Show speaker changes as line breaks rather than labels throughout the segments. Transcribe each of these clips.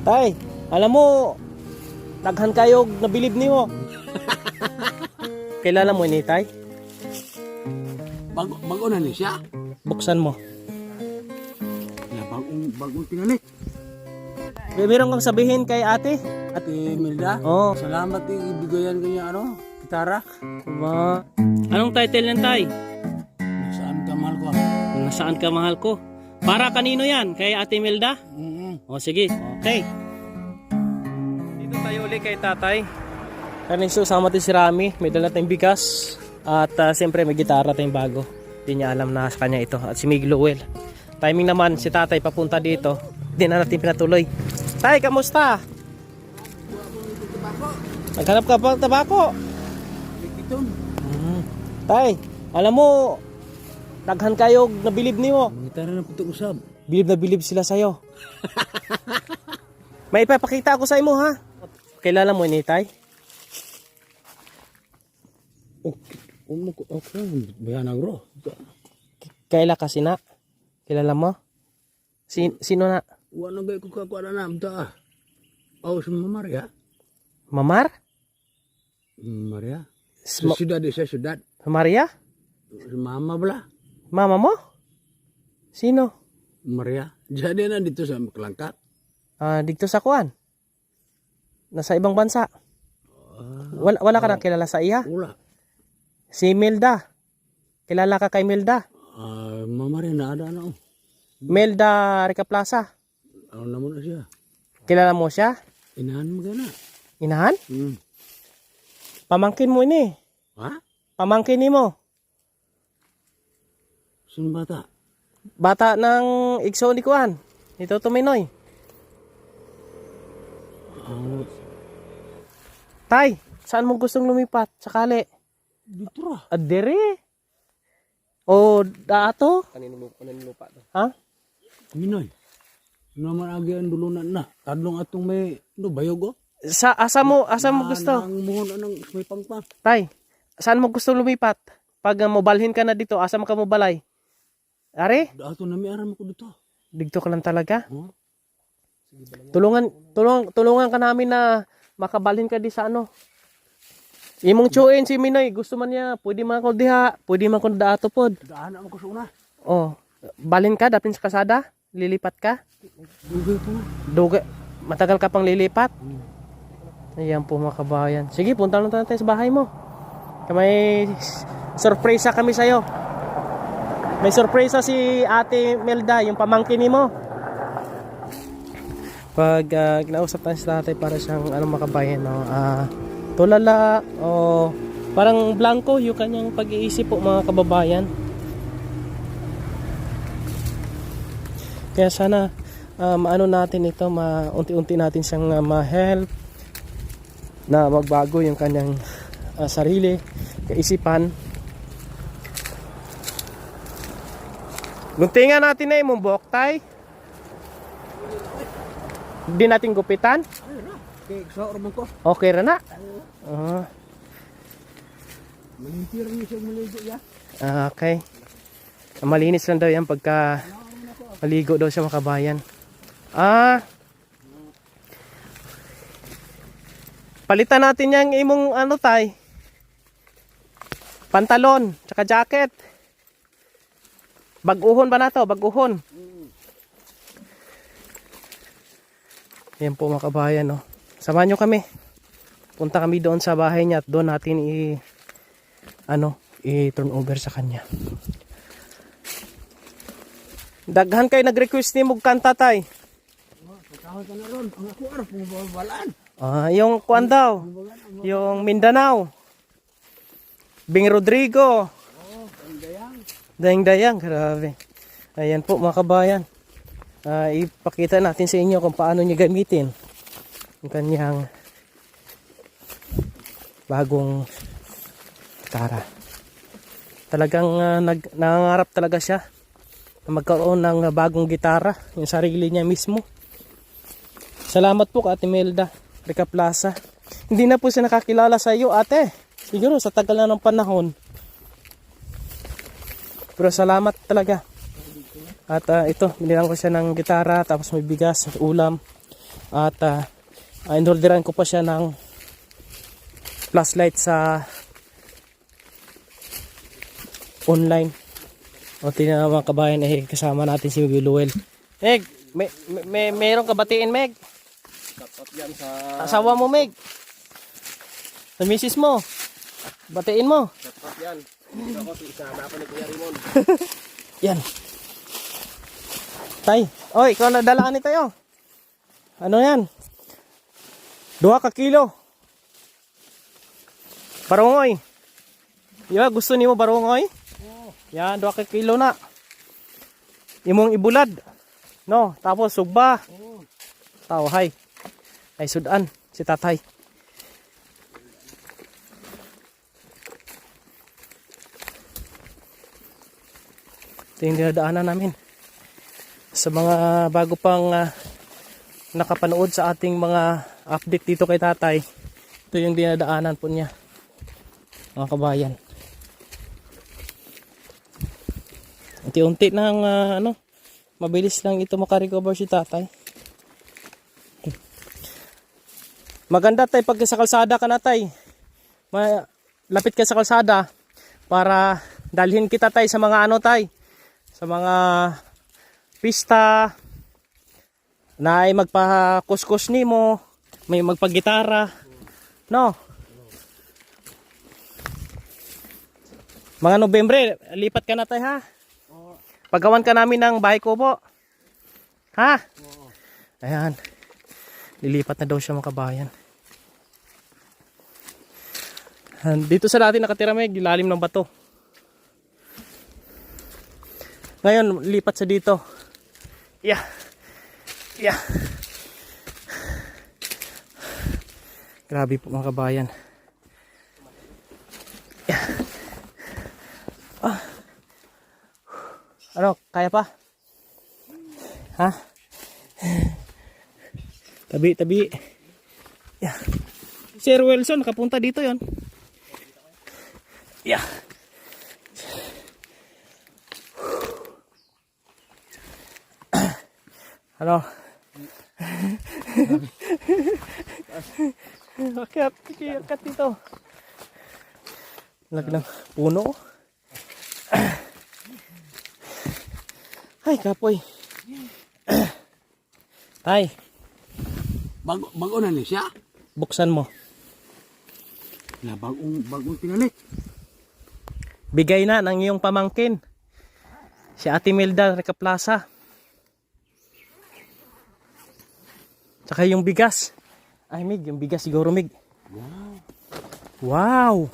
Tay, alam mo, daghan kayo nabilib niyo. Kilala mo ni Tay?
Bago na ni siya.
Buksan mo.
Ya, bagong tinalik.
Meron kang sabihin kay ate?
Ate Milda,
Oo.
salamat ibigayan ko niya gitara.
Diba? Anong title yan, Tay?
Saan ka mahal ko?
Nasaan ka mahal ko? Para kanino yan? Kay Ate Milda? O sige, okay. Dito tayo ulit kay tatay. Kanina sama tayo si Rami. May dala tayong bigas. At siyempre may gitara tayong bago. Hindi niya alam na sa kanya ito. At si Miguel Luel. Timing naman si tatay papunta dito. Hindi na natin pinatuloy. Tay, kamusta? Naghanap ka pa ng tabako? Tay, alam mo, daghan kayo nabilib niyo.
Gitara na puto usab.
Bilib na bilib sila sa'yo. May ipapakita ako sa imo ha. Kilala mo ni Tay?
Okay, bayan agro.
Kaila kasi na. Kilala mo? Sino na?
Wala gay ko kakuha na namta. Aw si Maria.
Mamar?
Maria. Sa syudad.
Maria?
Si mama bala.
Mama mo? Sino?
Maria. Jadi na dito sa Kelangkat.
Dito sa kuan. Nasa ibang bansa. Wala ka nang kilala sa iya?
Wala.
Si Milda. Kilala ka kay Milda?
Mama rin na ada na.
Milda Rica Plaza.
Ano naman na siya?
Kilala mo siya?
Inahan mo gana.
Inahan? Pamangkin mo ini.
Ha?
Pamangkin ni mo.
Sino bata?
Bata ng igso ni kuan. Ito Tuminoy. Tay, saan mo gustong lumipat? Sakali.
Dito ra.
Adere. O daato? Kanino lupa to? Ha?
Minoy. Naman agi ang dulunan na. Tadlong atong may bayog
Sa asa mo gusto?
Ang muhon anong may pangpang.
Tay, saan mo gusto lumipat? Pag mobalhin ka na dito, asa mo ka mobalay? Are?
Dato na may aram ko dito.
Digto ka lang talaga?
Oh.
Tulungan ka namin na makabalhin ka di sa ano. Imong tsuin si Minoy, gusto man niya, pwede man ko diha, pwede man ko daato pod.
Daan ako sa una.
Oh, balhin ka dapin sa kasada, lilipat ka.
Dugay po.
Matagal ka pang lilipat. Ayan po mga kabayan. Sige, punta lang tayo sa bahay mo. May sorpresa kami sa'yo. May sorpresa si Ate Melda, yung pamangkin ni mo. Pag kinausap tayo sa tatay para siyang makabayan, no? Tulala o parang blanco yung kanyang pag-iisip po mga kababayan. Kaya sana maano natin ito, unti-unti natin siyang ma-help na magbago yung kanyang sarili, kaisipan. Guntingan natin na yung buhok, Tay. Hindi natin gupitan.
Okay, sa orman ko.
Okay ra na.
Malintir niyo siya maligo ya.
Okay. Malinis lang daw yan pagka maligo daw siya makabayan. Palitan natin yung imong Tay. Pantalon, tsaka jacket. Baguhon ba na to? Baguhon. Yan po mga kabayan, no. Samahan nyo kami. Punta kami doon sa bahay niya at doon natin i-turn over sa kanya. Daghan kayo nag-request ni mong kanta, Tay.
Tawag ka na ron. Ang ako arap mo babalaan.
Yung kuan daw. Yung Mindanao. Bing Rodrigo. Dayang-dayang. Grabe. Ayan po mga kabayan. Ipakita natin sa inyo kung paano niya gamitin yung kanyang bagong gitara. Talagang nangangarap talaga siya na magkaroon ng bagong gitara, yung sarili niya mismo. Salamat po Ate Melda Rica Plaza. Hindi na po siya nakakilala sa iyo, ate. Siguro sa tagal na ng panahon. Pero salamat talaga. At ito, binilang ko siya ng gitara, tapos may bigas, ulam. At inorderan ko pa siya ng flashlight sa online. O tingnan na mga kabayan, kasama natin si Meg Luel. Meg, mayroong kabatiin, Meg.
Dapat yan sa...
Asawa mo, Meg. Sa misis mo. Batiin mo.
Dapat yan. Ako, isama ako ni Kuya Rimon.
Yan. Tay, oy, ikaw nadalaan ni tayo. Ano yan? 2 ka kilo. Barungoy. Yeah, gusto niyo barungoy? Yan, 2 ka kilo na. Imong ibulad. No, tapos sugba. Tao, hay. Ay, sudan. Si tatay. Ito yung dinadaanan namin. Sa mga bago pang nakapanood sa ating mga update dito kay tatay, ito yung dinadaanan po niya, mga kabayan. Unti-unti nang mabilis lang ito makarecover si tatay. Maganda tay pag sa kalsada ka na tay, lapit ka sa kalsada para dalhin kita tay sa mga tay, sa mga pista na ay magpakuskus nimo, may magpagitara, no? Mga Nobyembre, lipat ka na tayo, ha? Paggawan ka namin ng bahay kubo. Ha? Ayan. Lilipat na daw siya, mga kabayan. Dito sa dati nakatira, Meg, lalim ng bato. Ngayon, lipat sa dito. Yeah. Yeah. Grabe po, mga kabayan. Yeah. Ano, kaya pa? Ha? Tabi. Yeah. Sir Wilson, nakapunta dito yon. Yeah. Ano? Akyat dito. Lagi ng puno. Ay, kapoy. Ay.
Bago na ni siya.
Buksan mo.
Na bagong pinalit.
Bigay na ng iyong pamangkin. Si Ate Milda Recaplaza. Tsaka yung bigas. Ay, Mig, yung bigas siguro, Mig. Wow!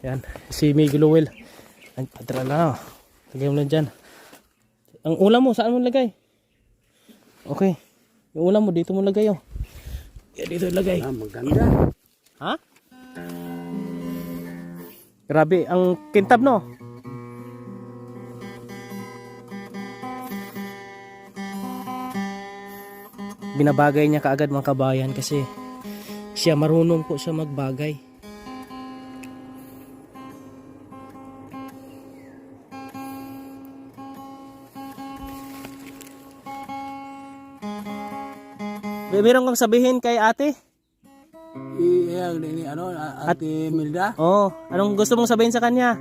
Yan, si Mig Luel. Padra na. Lagay mo lang dyan. Ang ulam mo, saan mo lagay? Okay. Yung ulam mo, dito mo lagay, oh. Yan, dito lagay.
Maganda.
Ha? Grabe, ang kintab, no? Binabagay niya kaagad, mga kabayan, kasi siya marunong po siya magbagay. Meron kang sabihin kay ate?
Ate Milda.
Oh, anong gusto mong sabihin sa kanya?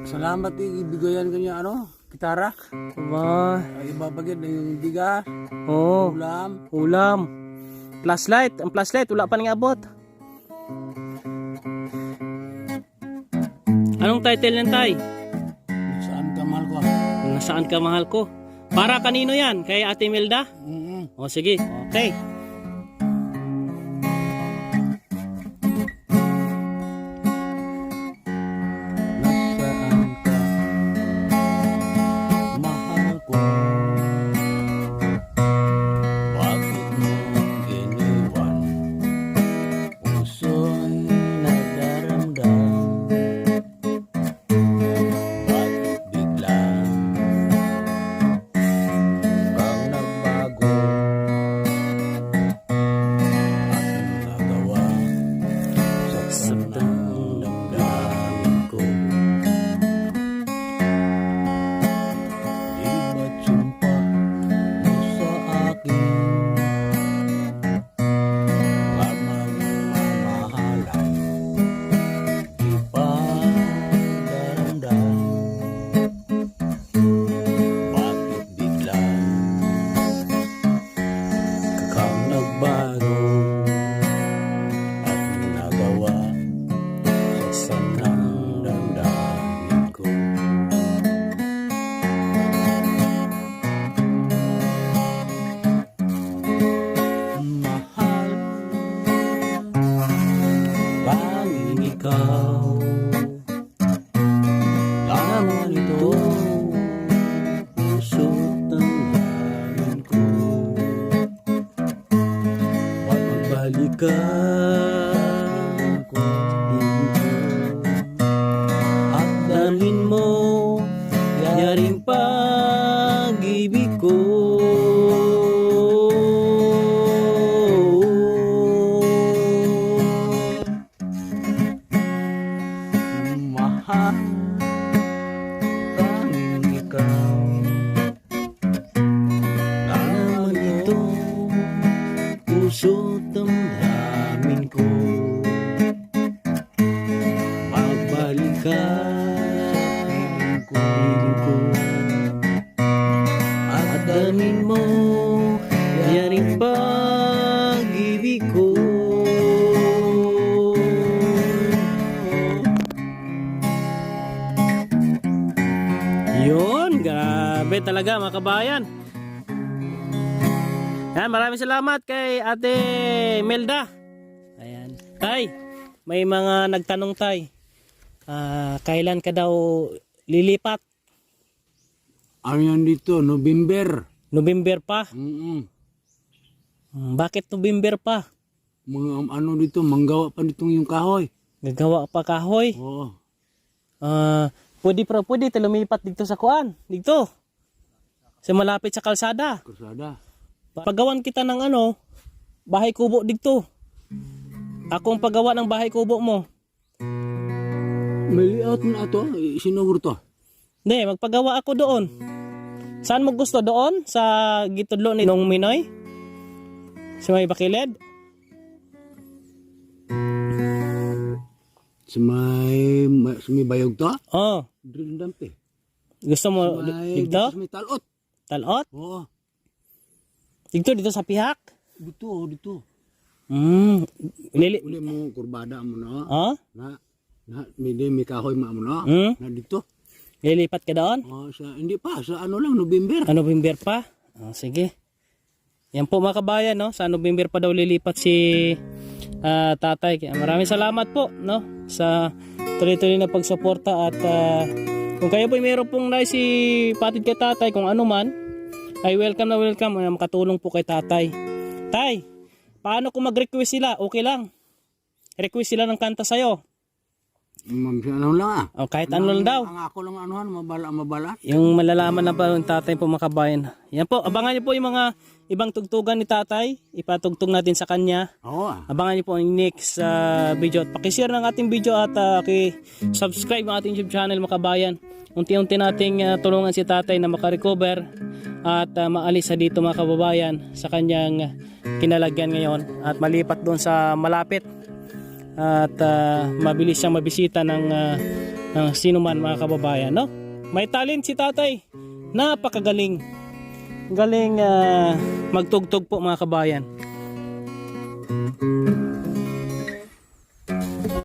Salamat ibigayan kanya gitara.
Ba,
Ay ibabagid na yung bigas,
oh,
ulam.
Flashlight, ang flashlight wala pa nang abot. Anong title niyan, tay?
Saan ka mahal ko?
Nasaan ka, mahal ko? Para kanino yan? Kay Ate Milda? O sige, okay.
Nasaan ka, mahal ko? Bakit mo iniwan? Puso'y nagdaramdam. Bakit biglang kang nagbago?
ka at dalhin mo yaring pag-ibig ko.
Mahal, tanging ikaw.
Naman ito, puso't damdamin ko. Magbalik ka, piling ko. At dalhin mo, yaring pag-ibig ko. Yun, grabe talaga mga kabayan. Yan, maraming salamat kay Ate Melda. Ayan. Tay, may mga nagtanong tay. Kailan ka daw lilipat?
Ano yan dito? November.
November pa? Bakit November pa?
Mga ano dito, manggawa pa ditong yung kahoy.
Gagawa pa kahoy?
Oo.
Pwede lumipat dito sa kuan. Dito. Sa malapit sa kalsada.
Kasada.
Pagawan kita ng bahay kubo dito. Ako ang paggawa ng bahay kubo mo.
May layout na ito. Sinuguro to.
Hindi, magpagawa ako doon. Saan mo gusto doon? Sa gitudlo ni Nong Minoy? Sa may bakilid?
Sa may bayog to?
Oh.
Drill dampe.
Gusto mo dito?
Sa may talot.
Talot?
Oo.
Dito sa pihak?
Dito.
Lili.
Uli mo, kurbada mo na.
Oh?
May kahoy mo na. Na dito.
Lilipat ka doon?
Hindi pa, sa ano lang, November.
November pa? Sige. Yan po mga kabayan, no? Sa November pa daw lilipat si tatay. Kaya maraming salamat po, no? Sa tuloy-tuloy na pagsuporta at kung kayo po mayroon pong nais patid kay tatay kung ano man, ay welcome na makatulong po kay tatay. Tay, paano kung mag-request sila? Okay lang. Request sila ng kanta sa'yo.
Ano lang
O kahit ano lang daw.
Ang ako lang anuhan, mabala.
Yung malalaman na pa ng tatay po mga kabayan. Yan po, abangan niyo po yung mga ibang tugtugan ni tatay. Ipatugtog natin sa kanya.
Oo.
Abangan niyo po ang next video. At pakishare ng ating video at subscribe ang ating YouTube channel mga kabayan. Unti-unti nating tulungan si tatay na makarecover at maalis sa dito mga kababayan sa kanyang kinalagyan ngayon at malipat doon sa malapit at mabilis siyang mabisita ng sino man mga kababayan, no? May talent si tatay, napakagaling magtugtog po mga kabayan.